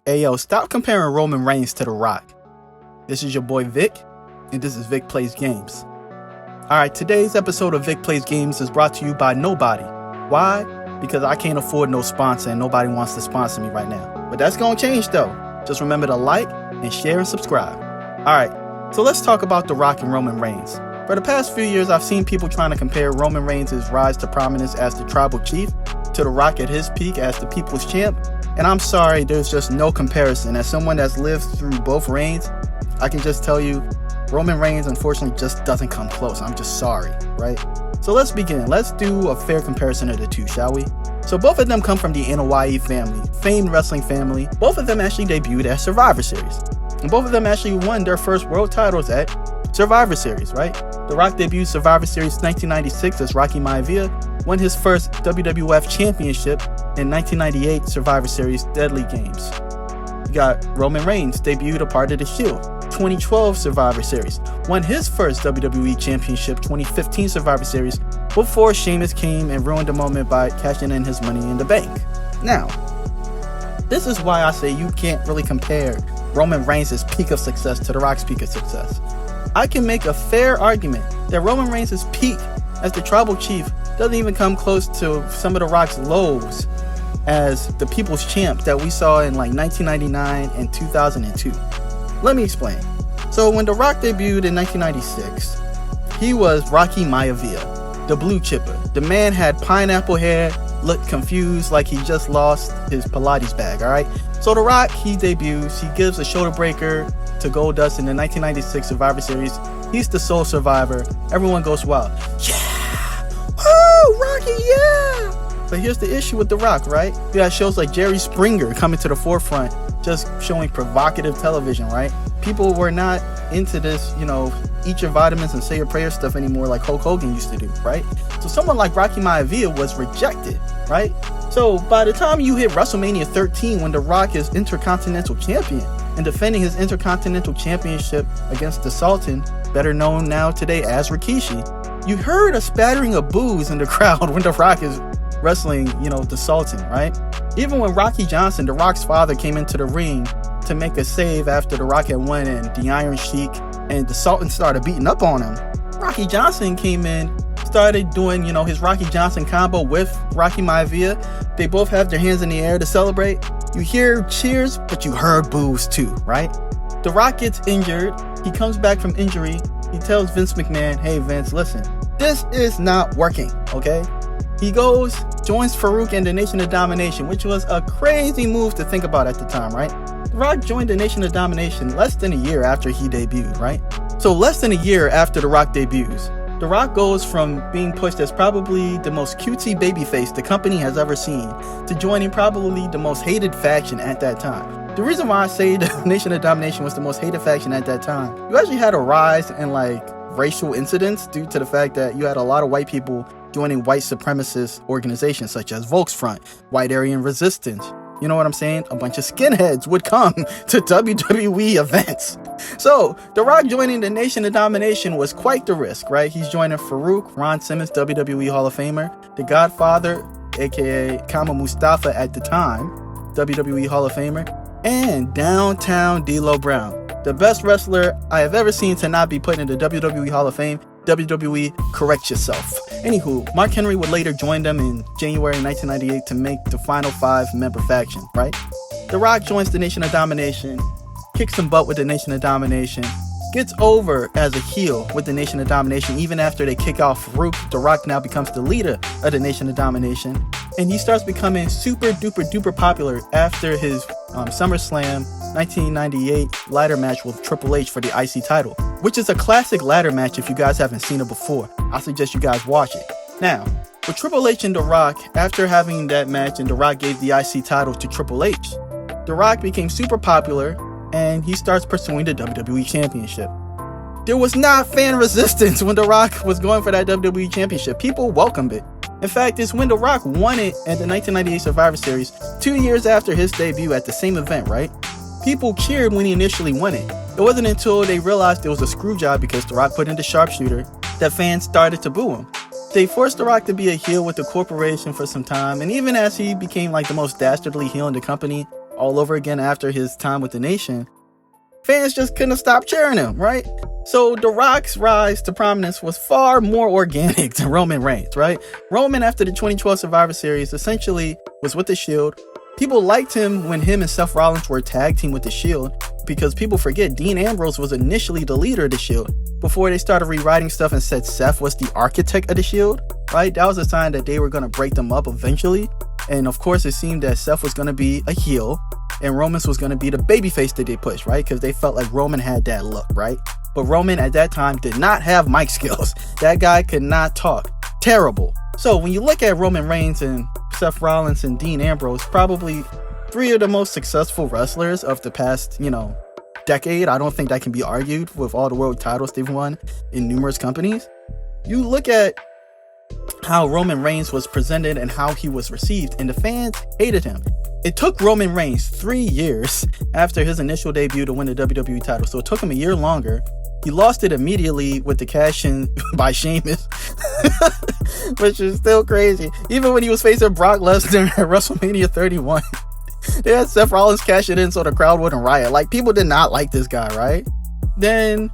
Hey yo, stop comparing Roman Reigns to The Rock. This is your boy Vic, and this is Vic Plays Games. Alright, today's episode of Vic Plays Games is brought to you by nobody. Why? Because I can't afford no sponsor and nobody wants to sponsor me right now. But that's gonna change though. Just remember to like and share and subscribe. Alright, so let's talk about The Rock and Roman Reigns. For the past few years, I've seen people trying to compare Roman Reigns' rise to prominence as the tribal chief to The Rock at his peak as the people's champ. And I'm sorry, there's just no comparison. As someone that's lived through both reigns, I can just tell you, Roman Reigns unfortunately just doesn't come close. I'm just sorry, right? So let's begin. Let's do a fair comparison of the two, shall we? So both of them come from the Anoa'i family, famed wrestling family. Both of them actually debuted at Survivor Series. And both of them actually won their first world titles at Survivor Series, right? The Rock debuted Survivor Series 1996 as Rocky Maivia, won his first WWF Championship in 1998 Survivor Series Deadly Games. You got Roman Reigns, debuted a part of the Shield, 2012 Survivor Series, won his first WWE Championship 2015 Survivor Series before Sheamus came and ruined the moment by cashing in his Money in the Bank. Now, this is why I say you can't really compare Roman Reigns' peak of success to The Rock's peak of success. I can make a fair argument that Roman Reigns' peak as the tribal chief doesn't even come close to some of The Rock's lows as the people's champ that we saw in like 1999 and 2002. Let me explain. So when The Rock debuted in 1996, he was Rocky Maivia, the blue chipper. The man had pineapple hair, looked confused like he just lost his Pilates bag, alright? So The Rock, he debuts, he gives a shoulder breaker to Goldust in the 1996 Survivor Series. He's the sole survivor. Everyone goes wild. Yeah! Woo! Rocky, yeah! But here's the issue with The Rock, right? You got shows like Jerry Springer coming to the forefront, just showing provocative television, right? People were not into this, eat your vitamins and say your prayer stuff anymore like Hulk Hogan used to do, right? So someone like Rocky Maivia was rejected, right? So by the time you hit WrestleMania 13, when The Rock is Intercontinental Champion and defending his Intercontinental Championship against the Sultan, better known now today as Rikishi, you heard a spattering of boos in the crowd when The Rock is wrestling, the Sultan, right? Even when Rocky Johnson, The Rock's father, came into the ring to make a save after The Rock had won and the Iron Sheik and the Sultan started beating up on him, Rocky Johnson came in, started doing, his Rocky Johnson combo with Rocky Maivia. They both have their hands in the air to celebrate. You hear cheers, but you heard boos too, right? The Rock gets injured. He comes back from injury. He tells Vince McMahon, hey Vince, listen, this is not working, okay? He goes, joins Farouk and the Nation of Domination, which was a crazy move to think about at the time, right? The Rock joined the Nation of Domination less than a year after he debuted, right? So less than a year after The Rock debuts, The Rock goes from being pushed as probably the most cutesy babyface the company has ever seen to joining probably the most hated faction at that time. The reason why I say the Nation of Domination was the most hated faction at that time, you actually had a rise in racial incidents due to the fact that you had a lot of white people joining white supremacist organizations such as Volksfront, White Aryan Resistance. You know what I'm saying? A bunch of skinheads would come to WWE events. So, The Rock joining the Nation of Domination was quite the risk, right? He's joining Farouk, Ron Simmons, WWE Hall of Famer, The Godfather, aka Kama Mustafa at the time, WWE Hall of Famer, and Downtown D'Lo Brown, the best wrestler I have ever seen to not be put in the WWE Hall of Fame. WWE, correct yourself. Anywho, Mark Henry would later join them in January 1998 to make the final 5-member faction, right? The Rock joins the Nation of Domination, kicks some butt with the Nation of Domination, gets over as a heel with the Nation of Domination. Even after they kick off Farouk, The Rock now becomes the leader of the Nation of Domination. And he starts becoming super duper duper popular after his SummerSlam 1998 ladder match with Triple H for the IC title, which is a classic ladder match if you guys haven't seen it before. I suggest you guys watch it. Now, with Triple H and The Rock, after having that match and The Rock gave the IC title to Triple H, The Rock became super popular and he starts pursuing the WWE Championship. There was not fan resistance when The Rock was going for that WWE Championship. People welcomed it. In fact, it's when The Rock won it at the 1998 Survivor Series, 2 years after his debut at the same event, right? People cheered when he initially won it. It wasn't until they realized it was a screw job because The Rock put in the sharpshooter that fans started to boo him. They forced The Rock to be a heel with the corporation for some time, and even as he became the most dastardly heel in the company, all over again after his time with the Nation, fans just couldn't stop cheering him, right? So The Rock's rise to prominence was far more organic than Roman Reigns, right? Roman, after the 2012 Survivor Series, essentially was with The Shield. People liked him when him and Seth Rollins were tag team with The Shield, because people forget Dean Ambrose was initially the leader of The Shield before they started rewriting stuff and said Seth was the architect of The Shield, right? That was a sign that they were going to break them up eventually. And of course, it seemed that Seth was going to be a heel and Roman was going to be the babyface that they pushed, right? Because they felt like Roman had that look, right? But Roman at that time did not have mic skills. That guy could not talk. Terrible. So when you look at Roman Reigns and Seth Rollins and Dean Ambrose, probably three of the most successful wrestlers of the past, decade. I don't think that can be argued with all the world titles they've won in numerous companies. You look at how Roman Reigns was presented and how he was received, and the fans hated him. It took Roman Reigns 3 years after his initial debut to win the WWE title, so it took him a year longer. He lost it immediately with the cash-in by Sheamus, which is still crazy. Even when he was facing Brock Lesnar at WrestleMania 31, they had Seth Rollins cash it in so the crowd wouldn't riot. Like, people did not like this guy, right? Then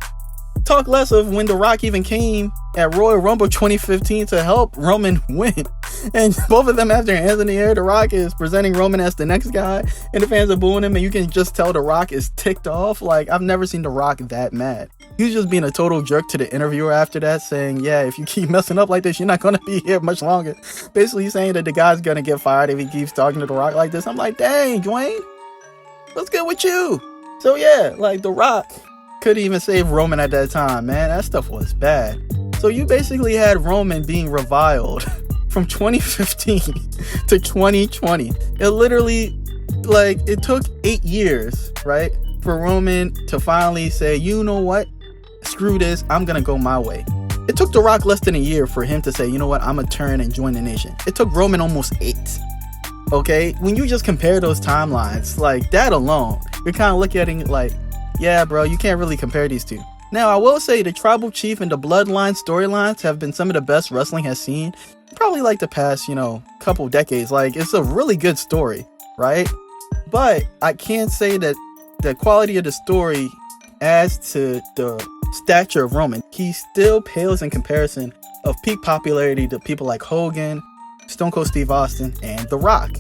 talk less of when The Rock even came at Royal Rumble 2015 to help Roman win. And both of them have their hands in the air. The Rock is presenting Roman as the next guy, and the fans are booing him, and you can just tell The Rock is ticked off. Like, I've never seen The Rock that mad. He was just being a total jerk to the interviewer after that, saying, yeah, if you keep messing up like this, you're not going to be here much longer. Basically saying that the guy's going to get fired if he keeps talking to The Rock like this. I'm like, dang, Dwayne, what's good with you? So yeah, like, The Rock couldn't even save Roman at that time, man. That stuff was bad. So you basically had Roman being reviled from 2015 to 2020. It literally, it took 8 years, right, for Roman to finally say, you know what? Screw this, I'm gonna go my way. It took The Rock less than a year for him to say, you know what, I'm gonna turn and join the Nation. It took Roman almost 8. Okay? When you just compare those timelines, like, that alone, you're kind of looking at it like, yeah, bro, you can't really compare these two. Now, I will say the Tribal Chief and the Bloodline storylines have been some of the best wrestling has seen probably like the past, couple decades. Like, it's a really good story, right? But I can't say that the quality of the story adds to the stature of Roman. He still pales in comparison of peak popularity to people like Hogan, Stone Cold Steve Austin, and The Rock.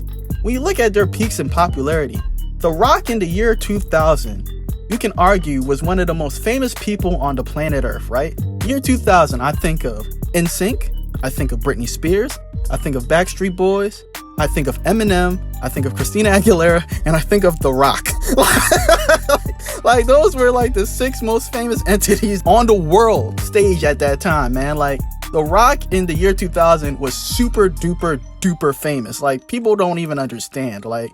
When you look at their peaks in popularity, The Rock in the year 2000, you can argue, was one of the most famous people on the planet Earth, right? Year 2000, I think of NSYNC, I think of Britney Spears, I think of Backstreet Boys, I think of Eminem, I think of Christina Aguilera, and I think of The Rock. Like, those were like the 6 most famous entities on the world stage at that time, man. Like, The Rock in the year 2000 was super duper duper famous. Like, people don't even understand. Like,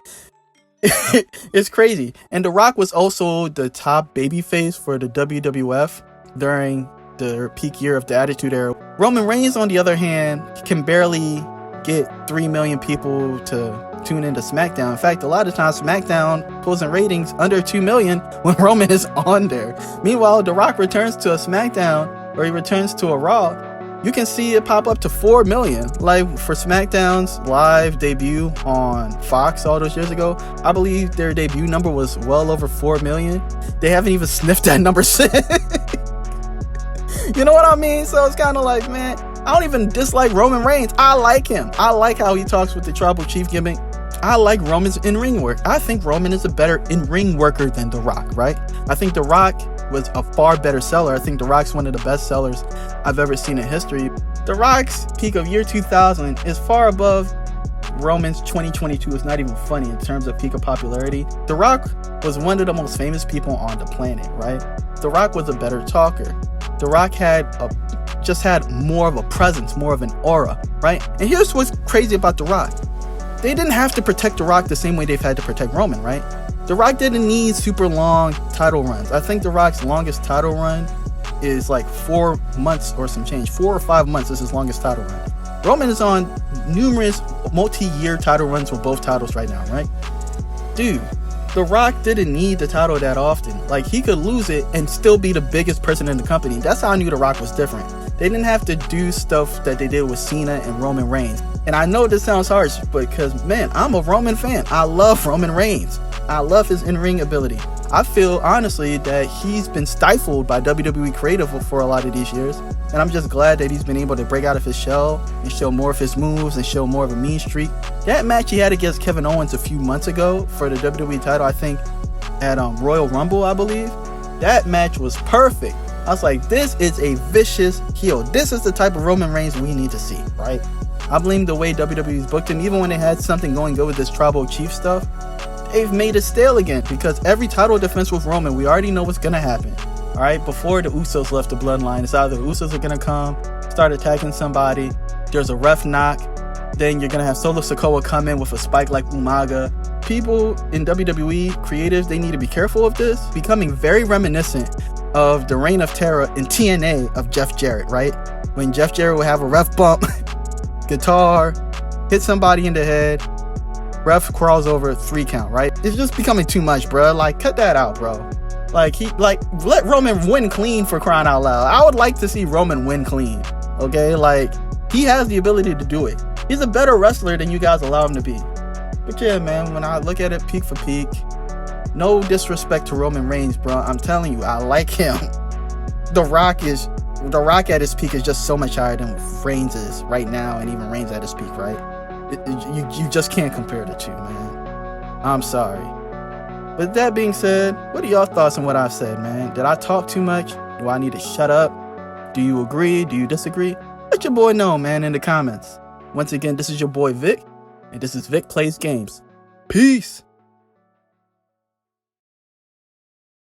it's crazy. And The Rock was also the top babyface for the WWF during the peak year of the Attitude Era. Roman Reigns, on the other hand, can barely get 3 million people to tune into SmackDown. In fact, a lot of times SmackDown pulls in ratings under 2 million when Roman is on there. Meanwhile, The Rock returns to a SmackDown, or he returns to a Raw, you can see it pop up to 4 million. Like, for SmackDown's live debut on Fox all those years ago, I believe their debut number was well over 4 million. They haven't even sniffed that number since. You know what I mean? So it's kind of like, man, I don't even dislike Roman Reigns. I like him. I like how he talks with the Tribal Chief gimmick. I like Roman's in-ring work. I think Roman is a better in-ring worker than The Rock, right? I think The Rock was a far better seller. I think The Rock's one of the best sellers I've ever seen in history. The Rock's peak of year 2000 is far above Roman's 2022. It's not even funny in terms of peak of popularity. The Rock was one of the most famous people on the planet, right? The Rock was a better talker. The Rock just had more of a presence, more of an aura, right? And here's what's crazy about The Rock. They didn't have to protect The Rock the same way they've had to protect Roman, right? The Rock didn't need super long title runs. I think The Rock's longest title run is like 4 months or some change. 4 or 5 months is his longest title run. Roman is on numerous multi-year title runs with both titles right now, right? Dude, The Rock didn't need the title that often. Like, he could lose it and still be the biggest person in the company. That's how I knew The Rock was different. They didn't have to do stuff that they did with Cena and Roman Reigns. And I know this sounds harsh, but because, man, I'm a Roman fan. I love Roman Reigns. I love his in-ring ability. I feel, honestly, that he's been stifled by WWE Creative for a lot of these years. And I'm just glad that he's been able to break out of his shell and show more of his moves and show more of a mean streak. That match he had against Kevin Owens a few months ago for the WWE title, I think, at Royal Rumble, I believe. That match was perfect. I was like, this is a vicious heel. This is the type of Roman Reigns we need to see, right? I blame the way WWE's booked him. Even when they had something going good with this Tribal Chief stuff, they've made it stale again, because every title defense with Roman, we already know what's gonna happen. All right, before the Usos left the bloodline, it's either the Usos are gonna come, start attacking somebody, there's a ref knock, then you're gonna have Solo Sikoa come in with a spike like Umaga. People in WWE creatives, they need to be careful of this, becoming very reminiscent of the Reign of Terror in TNA of Jeff Jarrett, right? When Jeff Jarrett would have a ref bump, guitar, hit somebody in the head, ref crawls over, 3 count, right? It's just becoming too much, bro. Like, cut that out, bro. Like, let Roman win clean, for crying out loud. I would like to see Roman win clean, okay? Like, he has the ability to do it. He's a better wrestler than you guys allow him to be. But yeah, man, when I look at it peak for peak, no disrespect to Roman Reigns, bro. I'm telling you, I like him. The Rock at his peak is just so much higher than Reigns is right now, and even Reigns at his peak, right? You just can't compare the two, man. I'm sorry. With that being said, what are y'all thoughts on what I've said, man? Did I talk too much? Do I need to shut up? Do you agree? Do you disagree? Let your boy know, man, in the comments. Once again, this is your boy Vic, and this is Vic Plays Games. Peace.